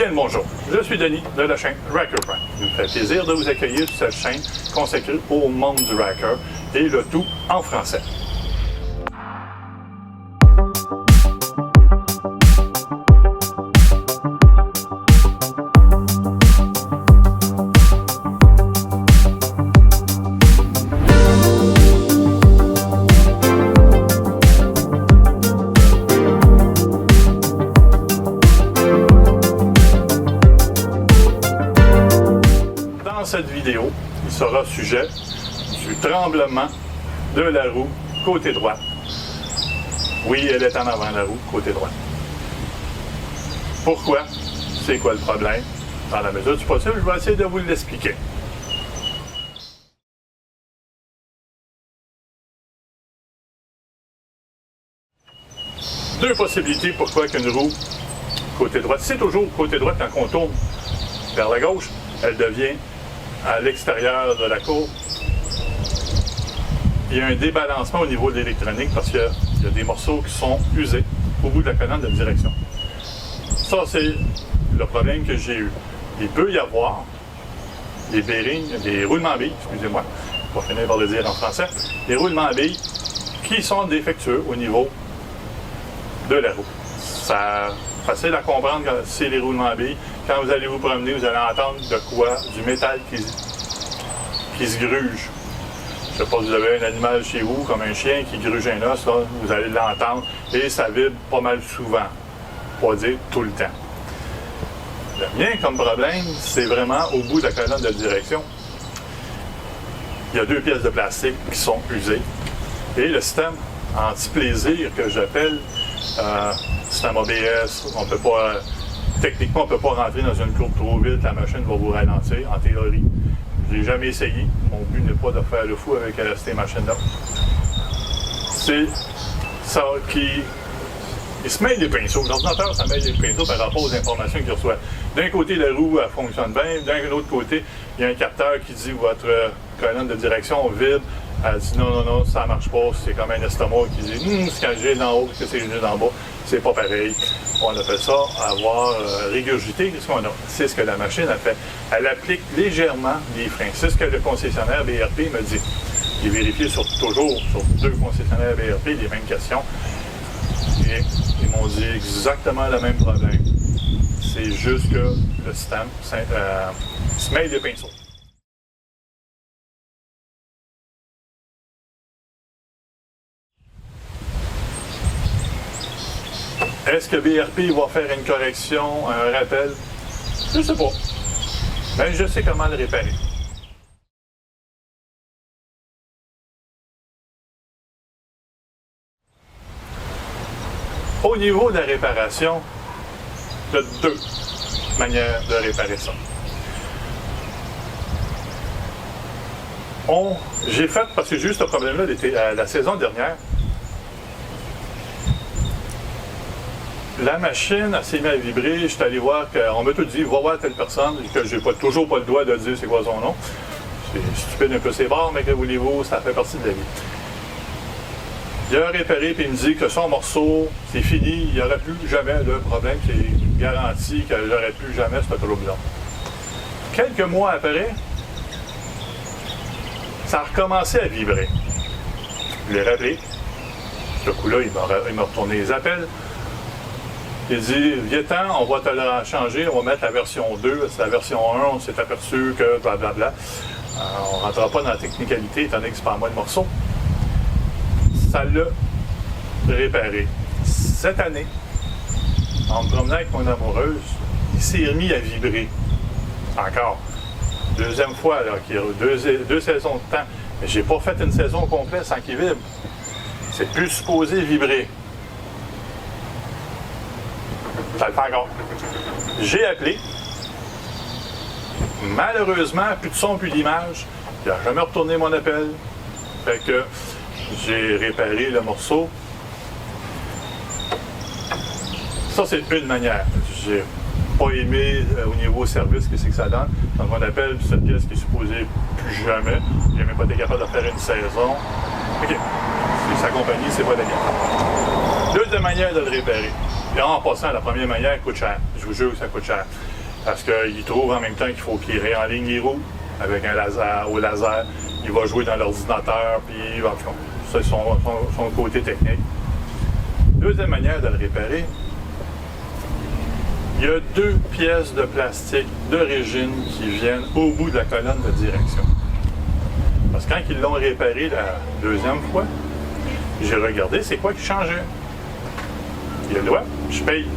Bien le bonjour, je suis Denis de la chaîne Racker Prime. Il me fait plaisir de vous accueillir sur cette chaîne consacrée au monde du Racker et le tout en français. Dans cette vidéo, il sera sujet du tremblement de la roue côté droit. Oui, elle est en avant la roue côté droit. Pourquoi? C'est quoi le problème? Dans la mesure du possible, je vais essayer de vous l'expliquer. Deux possibilités pourquoi qu'une roue côté droit. C'est toujours côté droit quand on tourne vers la gauche, elle devient à l'extérieur de la courbe. Il y a un débalancement au niveau de l'électronique parce qu'il y a des morceaux qui sont usés au bout de la colonne de direction. Ça, c'est le problème que j'ai eu. Il peut y avoir des bearings, des roulements à billes, excusez-moi, je vais finir par le dire en français, des roulements à billes qui sont défectueux au niveau de la roue. C'est facile à comprendre quand c'est les roulements à billes. Quand vous allez vous promener, vous allez entendre de quoi? Du métal qui se gruge. Je ne sais pas si vous avez un animal chez vous, comme un chien qui gruge un os, là, vous allez l'entendre et ça vibre pas mal souvent, pour dire tout le temps. Le mien comme problème, c'est vraiment au bout de la colonne de direction. Il y a deux pièces de plastique qui sont usées et le système anti-plaisir que j'appelle système ABS, on peut pas, techniquement on ne peut pas rentrer dans une courbe trop vite, la machine va vous ralentir, en théorie. Je n'ai jamais essayé, mon but n'est pas de faire le fou avec ces machines-là. C'est ça qui... Il se mêle les pinceaux. L'ordinateur, ça mêle les pinceaux par rapport aux informations qu'il reçoit. D'un côté, la roue elle fonctionne bien. D'un autre côté, il y a un capteur qui dit votre colonne de direction vibre. Elle dit non, ça ne marche pas. C'est comme un estomac qui dit c'est quand j'ai d'en haut, c'est quand j'ai d'en bas. C'est pas pareil. On appelle ça avoir régurgité. Qu'est-ce qu'on a? C'est ce que la machine a fait. Elle applique légèrement les freins. C'est ce que le concessionnaire BRP me dit. J'ai vérifié toujours sur deux concessionnaires BRP les mêmes questions. Et ils m'ont dit exactement le même problème. C'est juste que le système se mêle les pinceaux. Est-ce que BRP va faire une correction, un rappel? Je ne sais pas. Mais je sais comment le réparer. Au niveau de la réparation, il y a deux manières de réparer ça. J'ai fait, parce que j'ai eu ce problème-là la saison dernière, la machine s'est mise à vibrer, je suis allé voir, on m'a tout dit, va voir telle personne, que j'ai toujours pas le droit de dire c'est quoi son nom. C'est stupide un peu, c'est barre, mais que voulez-vous, ça fait partie de la vie. Il a réparé et il me dit que son morceau, c'est fini, il n'y aurait plus jamais de problème, c'est garanti que j'aurais plus jamais ce trouble-là. Quelques mois après, ça a recommencé à vibrer. Je l'ai rappelé. Ce coup-là, il m'a retourné les appels. Il dit, viens-t'en, on va te la changer, on va mettre la version 2. C'est la version 1, on s'est aperçu que blablabla. On ne rentrera pas dans la technicalité, étant donné que c'est pas moi le morceau. Ça l'a réparé. Cette année, en me promenant avec mon amoureuse, il s'est remis à vibrer. Encore. Deuxième fois, là, qu'il y a deux saisons de temps. Mais j'ai pas fait une saison complète sans qu'il vibre. C'est plus supposé vibrer. Ça le fait encore. J'ai appelé. Malheureusement, plus de son, plus d'image. Il n'a jamais retourné mon appel. Fait que j'ai réparé le morceau. Ça, c'est une manière. J'ai pas aimé au niveau service que c'est que ça donne. Donc, on appelle cette pièce qui est supposée plus jamais. J'ai même pas été capable de faire une saison. OK. C'est sa compagnie, c'est pas légal. Deuxième manière de le réparer. Et en passant, la première manière coûte cher. Je vous jure que ça coûte cher. Parce qu'il trouve en même temps qu'il faut qu'il réenligne les roues avec un laser, au laser. Il va jouer dans l'ordinateur, puis en tout cas, c'est son côté technique. Deuxième manière de le réparer, il y a 2 pièces de plastique d'origine qui viennent au bout de la colonne de direction. Parce que quand ils l'ont réparé la deuxième fois, j'ai regardé c'est quoi qui changeait. Il a le droit, je paye.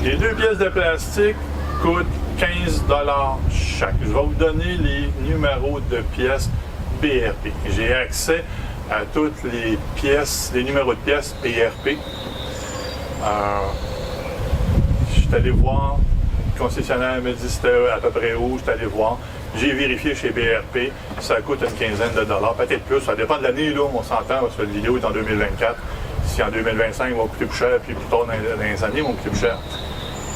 Les 2 pièces de plastique coûtent 15 $ chaque. Je vais vous donner les numéros de pièces BRP. J'ai accès à toutes les pièces, les numéros de pièces BRP. Je suis allé voir, le concessionnaire me dit c'était à peu près où, je suis allé voir. J'ai vérifié chez BRP, ça coûte une quinzaine de dollars, peut-être plus, ça dépend de l'année, là, on s'entend, parce que la vidéo est en 2024. Si en 2025, ils vont coûter plus cher, puis plus tard dans les années, ils vont coûter plus cher.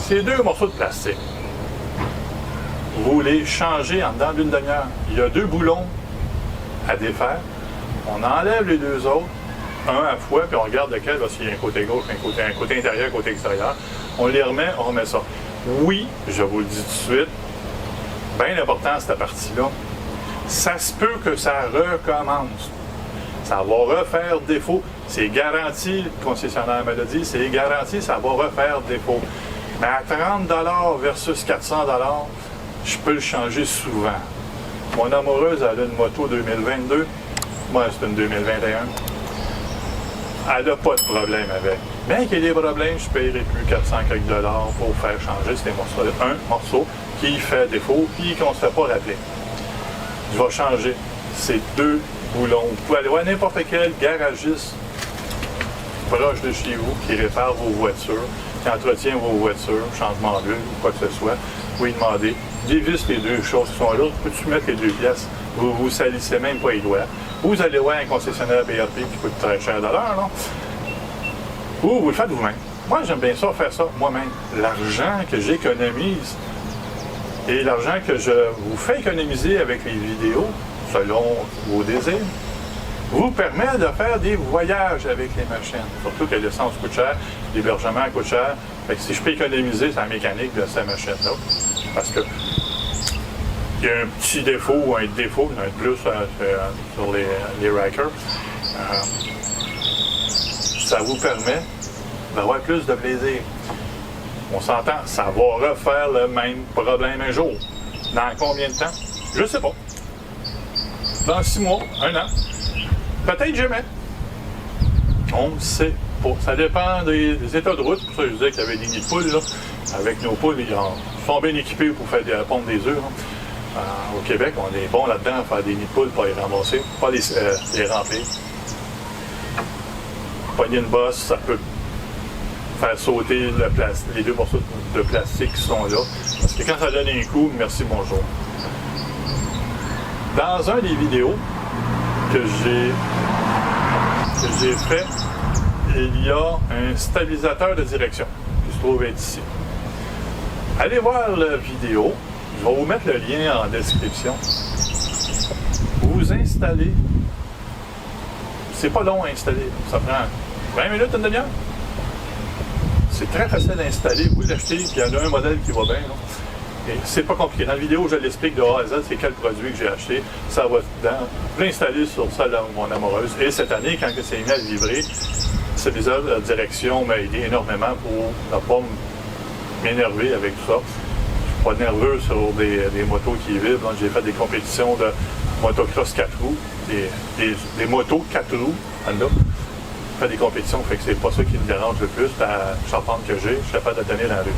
Ces 2 morceaux de plastique, vous les changez en dedans d'une demi-heure. Il y a 2 boulons à défaire. On enlève les 2 autres, un à la fois, puis on regarde lequel, s'il y a un côté gauche, un côté intérieur, un côté extérieur. On les remet, on remet ça. Oui, je vous le dis tout de suite, bien important cette partie-là, ça se peut que ça recommence. Ça va refaire défaut. C'est garanti, le concessionnaire me l'a dit, c'est garanti, ça va refaire défaut. Mais à 30 $ versus 400 $, je peux le changer souvent. Mon amoureuse, elle a une moto 2022, moi c'est une 2021. Elle n'a pas de problème avec. Bien qu'il y ait des problèmes, je ne paierai plus 400 quelques $ pour faire changer ces morceaux. Un morceau qui fait défaut et qu'on ne se fait pas rappeler. Je vais changer ces 2 boulons. Vous pouvez aller voir n'importe quel garagiste proche de chez vous qui répare vos voitures, qui entretient vos voitures, changement d'huile ou quoi que ce soit. Vous lui demandez, dévisse les 2 choses qui sont là, peux-tu mettre les 2 pièces? Vous ne vous salissez même pas les doigts. Vous allez voir un concessionnaire BRP qui coûte très cher de l'heure, là. Ou vous le faites vous-même. Moi, j'aime bien ça, faire ça moi-même. L'argent que j'économise et l'argent que je vous fais économiser avec les vidéos, selon vos désirs, vous permet de faire des voyages avec les machines. Surtout que l'essence coûte cher, l'hébergement coûte cher. Fait que si je peux économiser, c'est la mécanique de cette machine-là. Parce que il y a un petit défaut ou un défaut, il y en a un de plus sur les Ryker. Ça vous permet d'avoir plus de plaisir. On s'entend, ça va refaire le même problème un jour. Dans combien de temps? Je ne sais pas. Dans 6 mois, 1 an. Peut-être jamais. On ne sait pas. Ça dépend des états de route. C'est pour ça que je disais qu'il y avait des nids de poules. Là. Avec nos poules, ils sont bien équipés pour faire pondre des œufs. Au Québec, on est bon là-dedans à faire des nids de poules, pas les ramasser, pas les remplir. Pogner une bosse, ça peut faire sauter les 2 morceaux de plastique qui sont là. Parce que quand ça donne un coup, merci, bonjour. Dans un des vidéos que j'ai fait, il y a un stabilisateur de direction qui se trouve être ici. Allez voir la vidéo. Je vais vous mettre le lien en description. Vous installez. C'est pas long à installer. Ça prend 20 minutes, une demi-heure. C'est très facile à installer. Vous l'achetez, puis il y en a un modèle qui va bien. Là. Et c'est pas compliqué. Dans la vidéo, je l'explique de A à Z, c'est quel produit que j'ai acheté. Ça va dedans. Je l'ai installé sur celle de mon amoureuse. Et cette année, quand c'est mis à vibrer, ce viseur de direction m'a aidé énormément pour ne pas m'énerver avec tout ça. Je suis pas nerveux sur des motos qui vibrent. J'ai fait des compétitions de motocross 4 roues, des motos 4 roues, là. Je fais des compétitions, fait que c'est pas ça qui me dérange le plus. La charpente que j'ai, je suis capable de tenir dans la rue.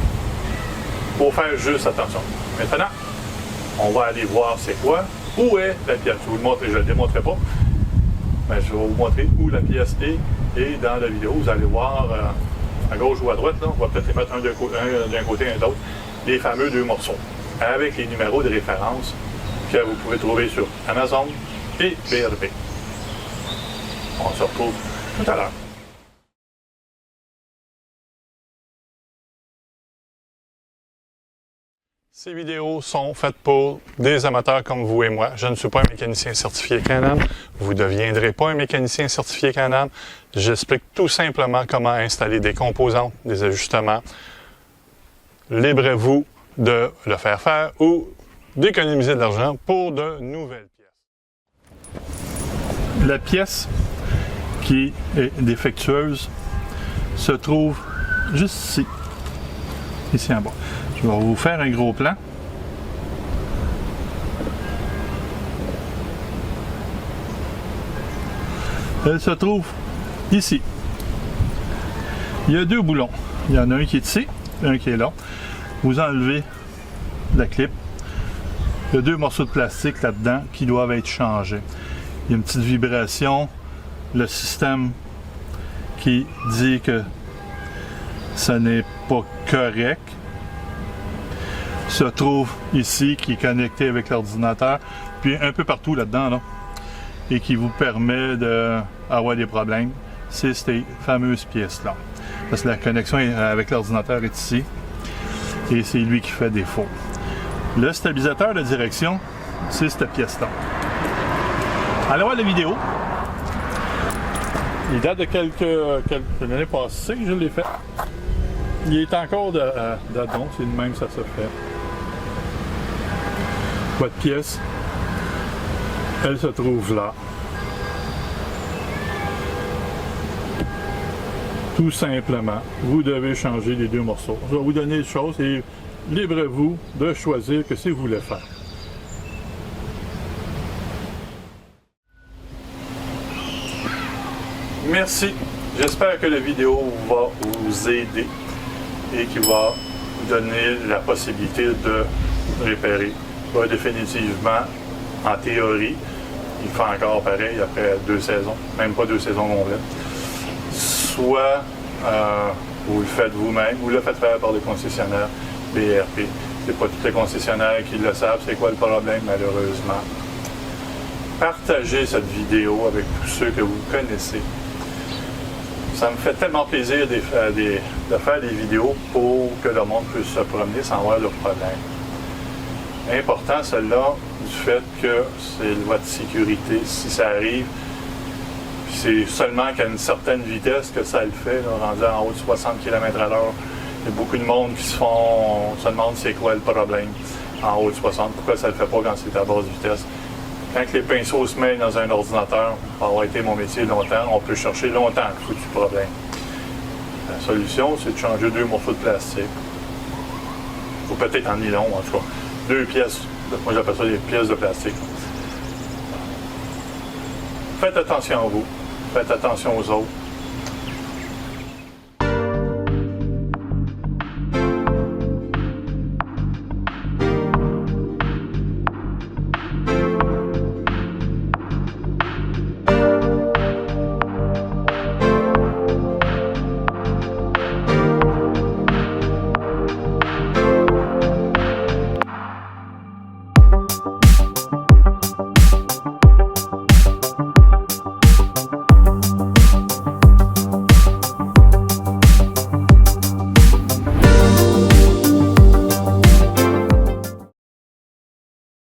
Faut faire juste attention. Maintenant, on va aller voir c'est quoi, où est la pièce. Je vais vous le montrer, je ne le démontrerai pas, mais je vais vous montrer où la pièce est. Et dans la vidéo, vous allez voir à gauche ou à droite, là, on va peut-être les mettre un d'un côté et un d'autre, les fameux 2 morceaux, avec les numéros de référence que vous pouvez trouver sur Amazon et BRP. On se retrouve tout à l'heure. Ces vidéos sont faites pour des amateurs comme vous et moi. Je ne suis pas un mécanicien certifié Can-Am. Vous ne deviendrez pas un mécanicien certifié Can-Am. J'explique tout simplement comment installer des composantes, des ajustements. Libre à vous de le faire ou d'économiser de l'argent pour de nouvelles pièces. La pièce qui est défectueuse se trouve juste ici en bas. Je vais vous faire un gros plan. Elle se trouve ici. Il y a deux boulons. Il y en a un qui est ici et un qui est là. Vous enlevez la clip. Il y a deux morceaux de plastique là-dedans qui doivent être changés. Il y a une petite vibration. Le système qui dit que ça n'est pas correct se trouve ici, qui est connecté avec l'ordinateur, puis un peu partout là-dedans, là, et qui vous permet d'avoir des problèmes. C'est ces fameuses pièces-là. Parce que la connexion avec l'ordinateur est ici, et c'est lui qui fait défaut. Le stabilisateur de direction, c'est cette pièce-là. Allez voir la vidéo. Il date de quelques années passées que je l'ai fait. Il est encore d'adon, c'est de même ça se fait. Votre pièce, elle se trouve là. Tout simplement, vous devez changer les deux morceaux. Je vais vous donner les choses et libre-vous de choisir ce que vous voulez faire. Merci. J'espère que la vidéo va vous aider et qui va vous donner la possibilité de réparer. Définitivement, en théorie, il fait encore pareil après 2 saisons, même pas 2 saisons complètes. Soit vous le faites vous-même, vous le faites faire par des concessionnaires BRP. C'est pas tous les concessionnaires qui le savent, c'est quoi le problème malheureusement. Partagez cette vidéo avec tous ceux que vous connaissez. Ça me fait tellement plaisir de faire des vidéos pour que le monde puisse se promener sans avoir de problème. Important, celle-là, du fait que c'est votre sécurité. Si ça arrive, c'est seulement qu'à une certaine vitesse que ça le fait, là, rendu en haut de 60 km/h. Il y a beaucoup de monde qui se demandent c'est quoi le problème en haut de 60. Pourquoi ça ne le fait pas quand c'est à basse vitesse? Quand les pinceaux se mettent dans un ordinateur, pour avoir été mon métier longtemps, on peut chercher longtemps le foutu problème. La solution, c'est de changer 2 morceaux de plastique. Ou peut-être en nylon, en tout cas. 2 pièces, moi j'appelle ça des pièces de plastique. Faites attention à vous, faites attention aux autres.